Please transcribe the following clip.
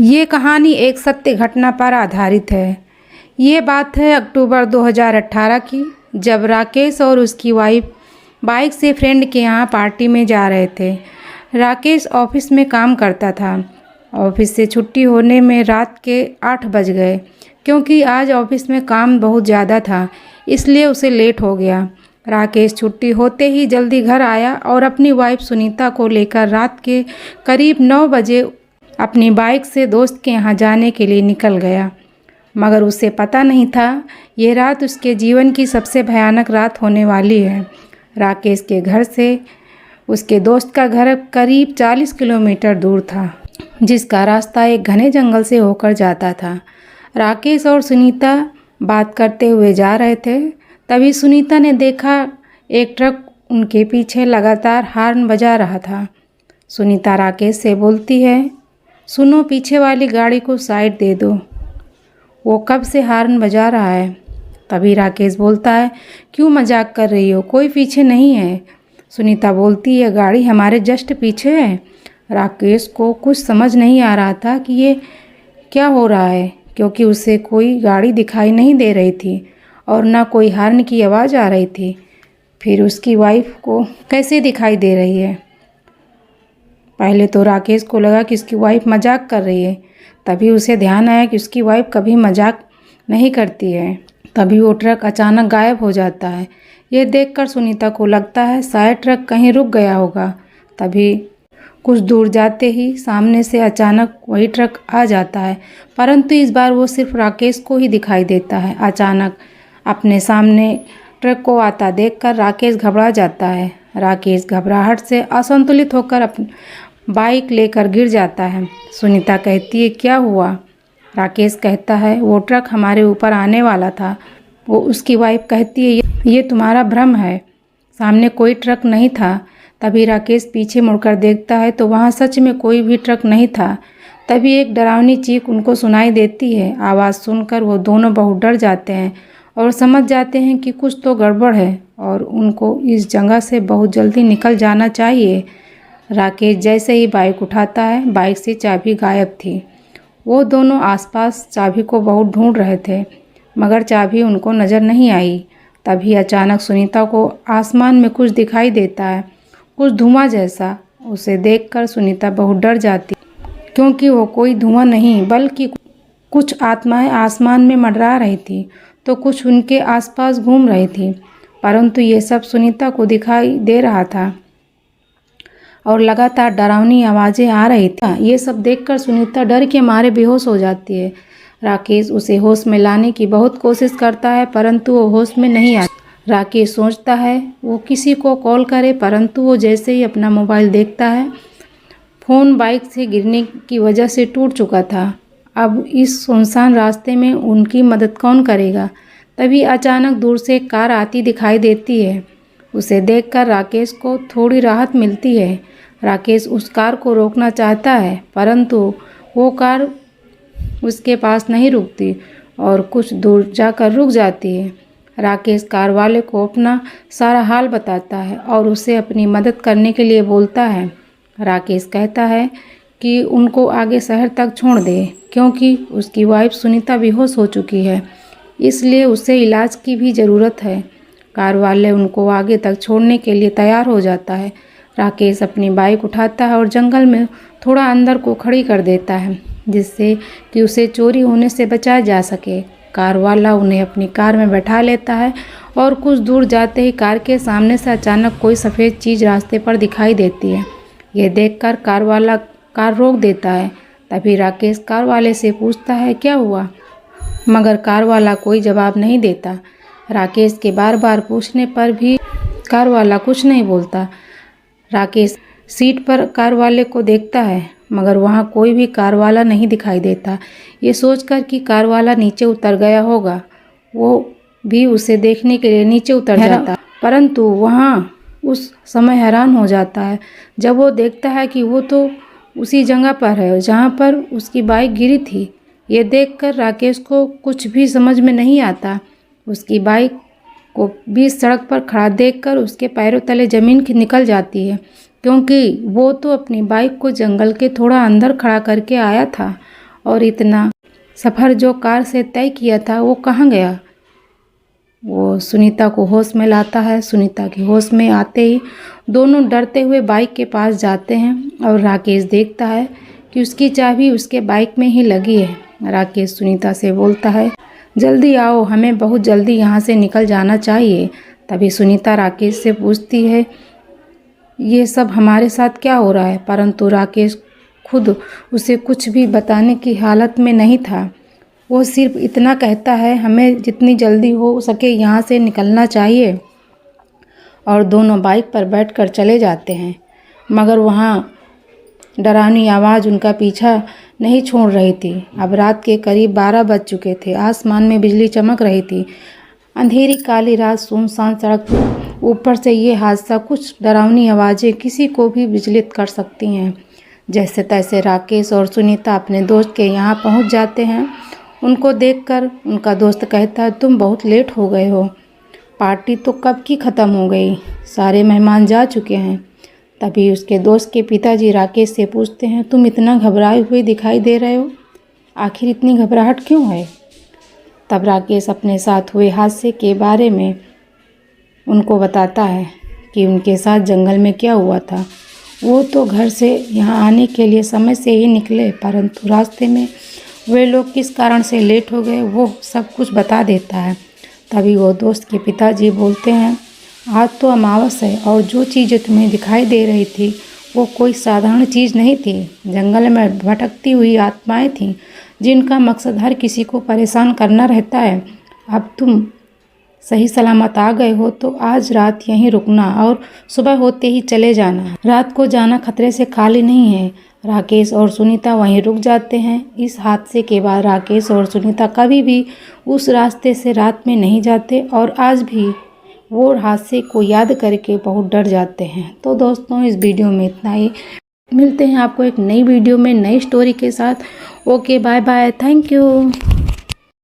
ये कहानी एक सत्य घटना पर आधारित है। ये बात है अक्टूबर 2018 की, जब राकेश और उसकी वाइफ बाइक से फ्रेंड के यहाँ पार्टी में जा रहे थे। राकेश ऑफिस में काम करता था। ऑफिस से छुट्टी होने में रात के 8 बज गए। क्योंकि आज ऑफिस में काम बहुत ज़्यादा था, इसलिए उसे लेट हो गया। राकेश छुट्टी होते ही जल्दी घर आया और अपनी वाइफ सुनीता को लेकर रात के करीब 9 बजे अपनी बाइक से दोस्त के यहाँ जाने के लिए निकल गया। मगर उसे पता नहीं था ये रात उसके जीवन की सबसे भयानक रात होने वाली है। राकेश के घर से उसके दोस्त का घर करीब 40 किलोमीटर दूर था, जिसका रास्ता एक घने जंगल से होकर जाता था। राकेश और सुनीता बात करते हुए जा रहे थे। तभी सुनीता ने देखा एक ट्रक उनके पीछे लगातार हॉर्न बजा रहा था। सुनीता राकेश से बोलती है, सुनो, पीछे वाली गाड़ी को साइड दे दो, वो कब से हॉर्न बजा रहा है। तभी राकेश बोलता है, क्यों मजाक कर रही हो, कोई पीछे नहीं है। सुनीता बोलती है, गाड़ी हमारे जस्ट पीछे है। राकेश को कुछ समझ नहीं आ रहा था कि ये क्या हो रहा है, क्योंकि उसे कोई गाड़ी दिखाई नहीं दे रही थी और ना कोई हॉर्न की आवाज़ आ रही थी। फिर उसकी वाइफ को कैसे दिखाई दे रही है। पहले तो राकेश को लगा कि उसकी वाइफ मजाक कर रही है। तभी उसे ध्यान आया कि उसकी वाइफ कभी मजाक नहीं करती है। तभी वो ट्रक अचानक गायब हो जाता है। ये देखकर सुनीता को लगता है शायद ट्रक कहीं रुक गया होगा। तभी कुछ दूर जाते ही सामने से अचानक वही ट्रक आ जाता है, परंतु इस बार वो सिर्फ राकेश को ही दिखाई देता है। अचानक अपने सामने ट्रक को आता देखकर राकेश घबरा जाता है। राकेश घबराहट से असंतुलित होकर अपनी बाइक लेकर गिर जाता है। सुनीता कहती है, क्या हुआ। राकेश कहता है, वो ट्रक हमारे ऊपर आने वाला था। वो उसकी वाइफ कहती है, ये तुम्हारा भ्रम है, सामने कोई ट्रक नहीं था। तभी राकेश पीछे मुड़कर देखता है तो वहाँ सच में कोई भी ट्रक नहीं था। तभी एक डरावनी चीख उनको सुनाई देती है। आवाज़ सुनकर वो दोनों बहुत डर जाते हैं और समझ जाते हैं कि कुछ तो गड़बड़ है और उनको इस जगह से बहुत जल्दी निकल जाना चाहिए। राकेश जैसे ही बाइक उठाता है, बाइक से चाबी गायब थी। वो दोनों आसपास चाबी को बहुत ढूंढ रहे थे, मगर चाबी उनको नज़र नहीं आई। तभी अचानक सुनीता को आसमान में कुछ दिखाई देता है, कुछ धुआं जैसा। उसे देखकर सुनीता बहुत डर जाती, क्योंकि वो कोई धुआं नहीं बल्कि कुछ आत्माएं आसमान में मंडरा रही थी, तो कुछ उनके आसपास घूम रही थी। परंतु ये सब सुनीता को दिखाई दे रहा था और लगातार डरावनी आवाज़ें आ रही थी। ये सब देखकर सुनीता डर के मारे बेहोश हो जाती है। राकेश उसे होश में लाने की बहुत कोशिश करता है, परंतु वो होश में नहीं आता। राकेश सोचता है वो किसी को कॉल करे, परंतु वो जैसे ही अपना मोबाइल देखता है, फ़ोन बाइक से गिरने की वजह से टूट चुका था। अब इस सुनसान रास्ते में उनकी मदद कौन करेगा। तभी अचानक दूर से एक कार आती दिखाई देती है। उसे देखकर राकेश को थोड़ी राहत मिलती है। राकेश उस कार को रोकना चाहता है, परंतु वो कार उसके पास नहीं रुकती और कुछ दूर जाकर रुक जाती है। राकेश कार वाले को अपना सारा हाल बताता है और उसे अपनी मदद करने के लिए बोलता है। राकेश कहता है कि उनको आगे शहर तक छोड़ दे, क्योंकि उसकी वाइफ सुनीता बेहोश हो चुकी है, इसलिए उसे इलाज की भी ज़रूरत है। कार वाले उनको आगे तक छोड़ने के लिए तैयार हो जाता है। राकेश अपनी बाइक उठाता है और जंगल में थोड़ा अंदर को खड़ी कर देता है, जिससे कि उसे चोरी होने से बचाया जा सके। कार वाला उन्हें अपनी कार में बैठा लेता है और कुछ दूर जाते ही कार के सामने से अचानक कोई सफ़ेद चीज़ रास्ते पर दिखाई देती है। ये देखकर कार वाला कार रोक देता है। तभी राकेश कार वाले से पूछता है, क्या हुआ, मगर कार वाला कोई जवाब नहीं देता। राकेश के बार बार पूछने पर भी कार वाला कुछ नहीं बोलता। राकेश सीट पर कार वाले को देखता है, मगर वहाँ कोई भी कार वाला नहीं दिखाई देता। ये सोचकर कि कार वाला नीचे उतर गया होगा, वो भी उसे देखने के लिए नीचे उतर जाता, परंतु वहाँ उस समय हैरान हो जाता है जब वो देखता है कि वो तो उसी जगह पर है जहाँ पर उसकी बाइक गिरी थी। ये देखकर राकेश को कुछ भी समझ में नहीं आता। उसकी बाइक को बीच सड़क पर खड़ा देखकर उसके पैरों तले ज़मीन निकल जाती है, क्योंकि वो तो अपनी बाइक को जंगल के थोड़ा अंदर खड़ा करके आया था और इतना सफ़र जो कार से तय किया था वो कहाँ गया। वो सुनीता को होश में लाता है। सुनीता के होश में आते ही दोनों डरते हुए बाइक के पास जाते हैं और राकेश देखता है कि उसकी चाबी उसके बाइक में ही लगी है। राकेश सुनीता से बोलता है, जल्दी आओ, हमें बहुत जल्दी यहाँ से निकल जाना चाहिए। तभी सुनीता राकेश से पूछती है, ये सब हमारे साथ क्या हो रहा है। परंतु राकेश खुद उसे कुछ भी बताने की हालत में नहीं था। वो सिर्फ इतना कहता है, हमें जितनी जल्दी हो सके यहाँ से निकलना चाहिए। और दोनों बाइक पर बैठकर चले जाते हैं, मगर वहाँ डरावनी आवाज़ उनका पीछा नहीं छोड़ रही थी। अब रात के करीब 12 बज चुके थे। आसमान में बिजली चमक रही थी। अंधेरी काली रात, सुनसान सड़क, ऊपर से ये हादसा, कुछ डरावनी आवाज़ें किसी को भी विचलित कर सकती हैं। जैसे तैसे राकेश और सुनीता अपने दोस्त के यहाँ पहुँच जाते हैं। उनको देखकर उनका दोस्त कहता है, तुम बहुत लेट हो गए हो, पार्टी तो कब की ख़त्म हो गई, सारे मेहमान जा चुके हैं। तभी उसके दोस्त के पिताजी राकेश से पूछते हैं, तुम इतना घबराए हुए दिखाई दे रहे हो, आखिर इतनी घबराहट क्यों है। तब राकेश अपने साथ हुए हादसे के बारे में उनको बताता है कि उनके साथ जंगल में क्या हुआ था। वो तो घर से यहाँ आने के लिए समय से ही निकले, परंतु रास्ते में वे लोग किस कारण से लेट हो गए वो सब कुछ बता देता है। तभी वो दोस्त के पिताजी बोलते हैं, आज तो अमावस है और जो चीज़ें तुम्हें दिखाई दे रही थी वो कोई साधारण चीज़ नहीं थी। जंगल में भटकती हुई आत्माएं थीं जिनका मकसद हर किसी को परेशान करना रहता है। अब तुम सही सलामत आ गए हो तो आज रात यहीं रुकना और सुबह होते ही चले जाना। रात को जाना खतरे से खाली नहीं है। राकेश और सुनीता वहीं रुक जाते हैं। इस हादसे के बाद राकेश और सुनीता कभी भी उस रास्ते से रात में नहीं जाते और आज भी वो हादसे को याद करके बहुत डर जाते हैं। तो दोस्तों, इस वीडियो में इतना ही। मिलते हैं आपको एक नई वीडियो में नई स्टोरी के साथ। Okay, bye bye, thank you.